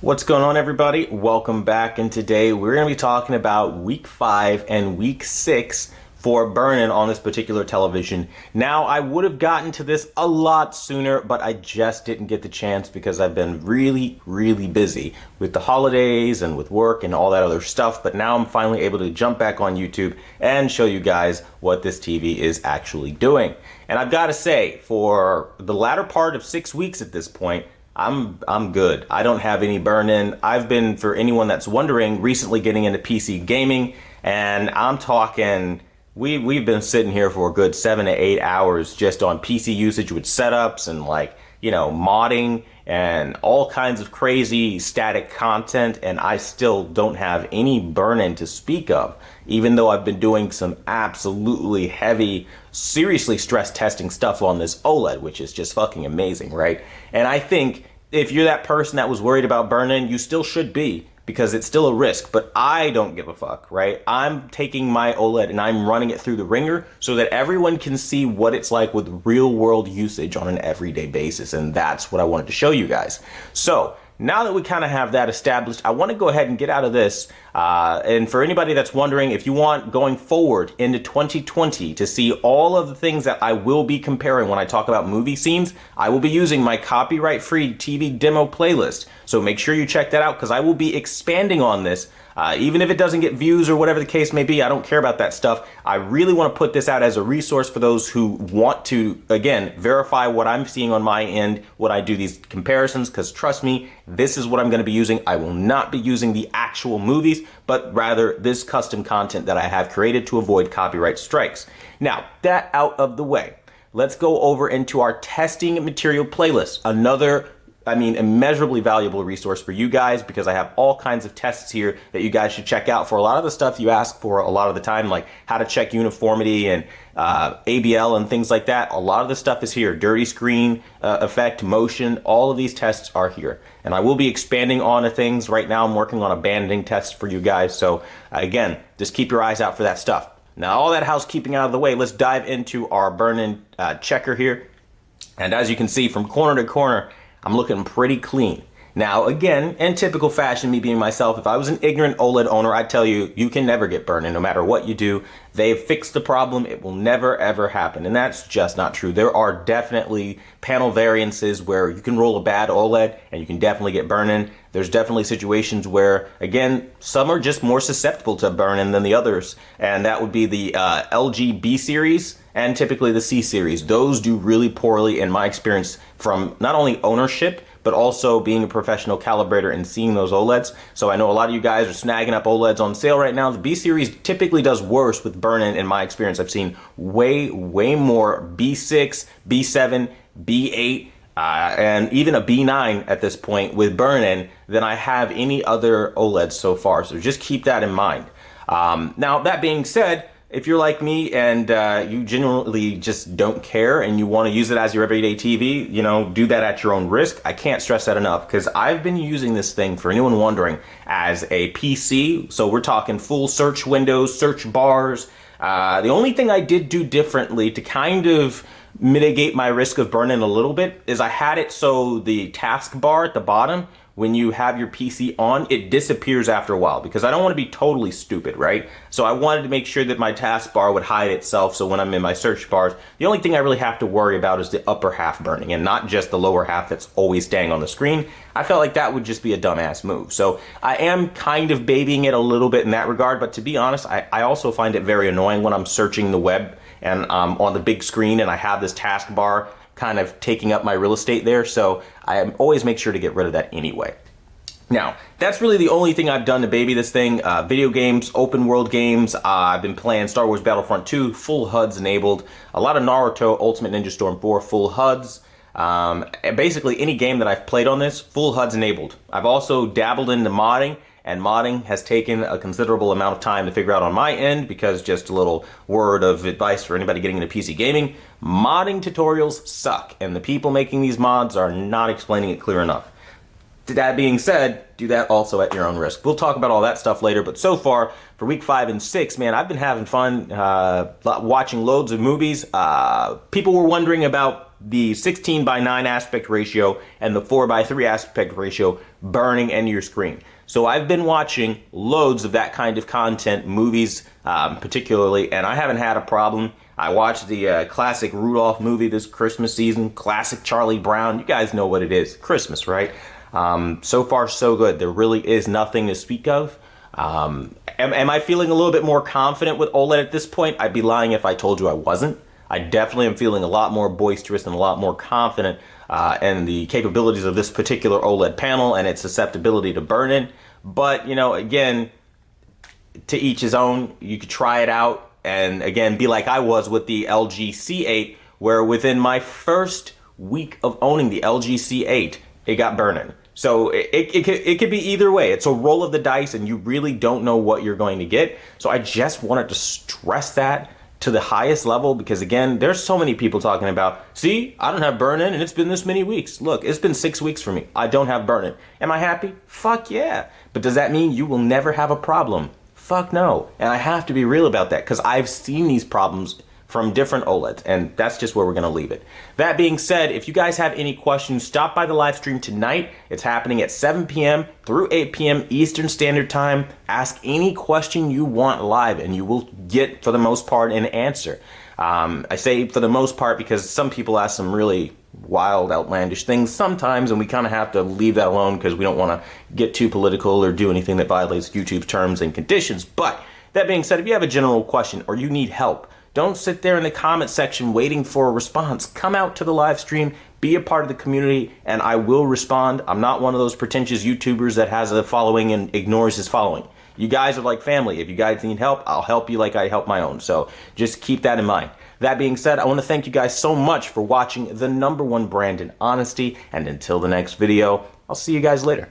What's going on, everybody? Welcome back, and today we're going to be talking about week 5 and week 6 for Burn-in on this particular television. Now, I would have gotten to this a lot sooner, but I just didn't get the chance because I've been really busy with the holidays and with work and all that other stuff. But now I'm finally able to jump back on YouTube and show you guys what this TV is actually doing. And I've got to say, for the latter part of 6 weeks at this point, I'm good. I don't have any burn-in. I've been, for anyone that's wondering, recently getting into PC gaming, and I'm talking, we've been sitting here for a good 7 to 8 hours just on PC usage with setups and modding and all kinds of crazy static content, and I still don't have any burn-in to speak of, even though I've been doing some absolutely heavy, seriously stress testing stuff on this OLED, which is just fucking amazing, right? And I think if you're that person that was worried about burn-in, you still should be, because it's still a risk, but I don't give a fuck, right? I'm taking my OLED and I'm running it through the ringer so that everyone can see what it's like with real world usage on an everyday basis, and that's what I wanted to show you guys. So now that we kind of have that established, I want to go ahead and get out of this. And for anybody that's wondering, if you want going forward into 2020 to see all of the things that I will be comparing when I talk about movie scenes, I will be using my copyright-free TV demo playlist. So make sure you check that out, because I will be expanding on this. Even if it doesn't get views or whatever the case may be, I don't care about that stuff. I really want to put this out as a resource for those who want to, again, verify what I'm seeing on my end when I do these comparisons, because trust me, this is what I'm going to be using. I will not be using the actual movies, but rather this custom content that I have created to avoid copyright strikes. Now, that out of the way, let's go over into our testing material playlist. Another immeasurably valuable resource for you guys, because I have all kinds of tests here that you guys should check out for a lot of the stuff you ask for a lot of the time, like how to check uniformity and ABL and things like that. A lot of the stuff is here. Dirty screen effect, motion, all of these tests are here. And I will be expanding on things. Right now I'm working on a banding test for you guys. So again, just keep your eyes out for that stuff. Now, all that housekeeping out of the way, let's dive into our burn-in checker here. And as you can see, from corner to corner, I'm looking pretty clean. Now, again, in typical fashion, me being myself, if I was an ignorant OLED owner, I'd tell you, you can never get burn-in no matter what you do. They've fixed the problem. It will never, ever happen. And that's just not true. There are definitely panel variances where you can roll a bad OLED and you can definitely get burn-in. There's definitely situations where, again, some are just more susceptible to burn-in than the others. And that would be the LG B series and typically the C series. Those do really poorly in my experience, from not only ownership, but also being a professional calibrator and seeing those OLEDs. So I know a lot of you guys are snagging up OLEDs on sale right now. The B series typically does worse with burn-in my experience. I've seen way more B6, B7, B8, and even a B9 at this point with burn-in than I have any other OLEDs so far. So just keep that in mind. Now, that being said, if you're like me and you genuinely just don't care and you want to use it as your everyday TV, do that at your own risk. I can't stress that enough, because I've been using this thing, for anyone wondering, as a PC. So we're talking full search windows, search bars. The only thing I did do differently to kind of mitigate my risk of burn-in a little bit is I had it so the taskbar at the bottom, when you have your PC on, it disappears after a while, because I don't want to be totally stupid, right? So I wanted to make sure that my taskbar would hide itself, so when I'm in my search bars, the only thing I really have to worry about is the upper half burning and not just the lower half that's always staying on the screen. I felt like that would just be a dumbass move. So I am kind of babying it a little bit in that regard, but to be honest, I also find it very annoying when I'm searching the web and on the big screen and I have this taskbar kind of taking up my real estate there, so I always make sure to get rid of that anyway. Now, that's really the only thing I've done to baby this thing. Video games, open world games, I've been playing Star Wars Battlefront 2, full HUDs enabled, a lot of Naruto, Ultimate Ninja Storm 4, full HUDs. And basically any game that I've played on this, full HUDs enabled. I've also dabbled into modding, and modding has taken a considerable amount of time to figure out on my end, because just a little word of advice for anybody getting into PC gaming, modding tutorials suck, and the people making these mods are not explaining it clear enough. That being said, do that also at your own risk. We'll talk about all that stuff later, but so far for week 5 and 6, man, I've been having fun watching loads of movies. People were wondering about the 16:9 aspect ratio and the 4:3 aspect ratio burning into your screen. So I've been watching loads of that kind of content, movies particularly, and I haven't had a problem. I watched the classic Rudolph movie this Christmas season, classic Charlie Brown. You guys know what it is, Christmas, right? So far, so good. There really is nothing to speak of. Am I feeling a little bit more confident with OLED at this point? I'd be lying if I told you I wasn't. I definitely am feeling a lot more boisterous and a lot more confident in the capabilities of this particular OLED panel and its susceptibility to burn-in. But, you know, again, to each his own. You could try it out and, again, be like I was with the LG C8, where within my first week of owning the LG C8, it got burn-in. So it could be either way. It's a roll of the dice and you really don't know what you're going to get. So I just wanted to stress that to the highest level because, again, there's so many people talking about, see, I don't have burn-in and it's been this many weeks. Look, it's been 6 weeks for me. I don't have burn-in. Am I happy? Fuck yeah. But does that mean you will never have a problem? Fuck no. And I have to be real about that because I've seen these problems from different OLEDs, and that's just where we're going to leave it. That being said, if you guys have any questions, stop by the live stream tonight. It's happening at 7 p.m. through 8 p.m. Eastern Standard Time. Ask any question you want live, and you will get, for the most part, an answer. I say for the most part because some people ask some really wild, outlandish things sometimes, and we kind of have to leave that alone because we don't want to get too political or do anything that violates YouTube's terms and conditions. But that being said, if you have a general question or you need help, don't sit there in the comment section waiting for a response. Come out to the live stream, be a part of the community, and I will respond. I'm not one of those pretentious YouTubers that has a following and ignores his following. You guys are like family. If you guys need help, I'll help you like I help my own. So just keep that in mind. That being said, I want to thank you guys so much for watching the #1 brand in honesty. And until the next video, I'll see you guys later.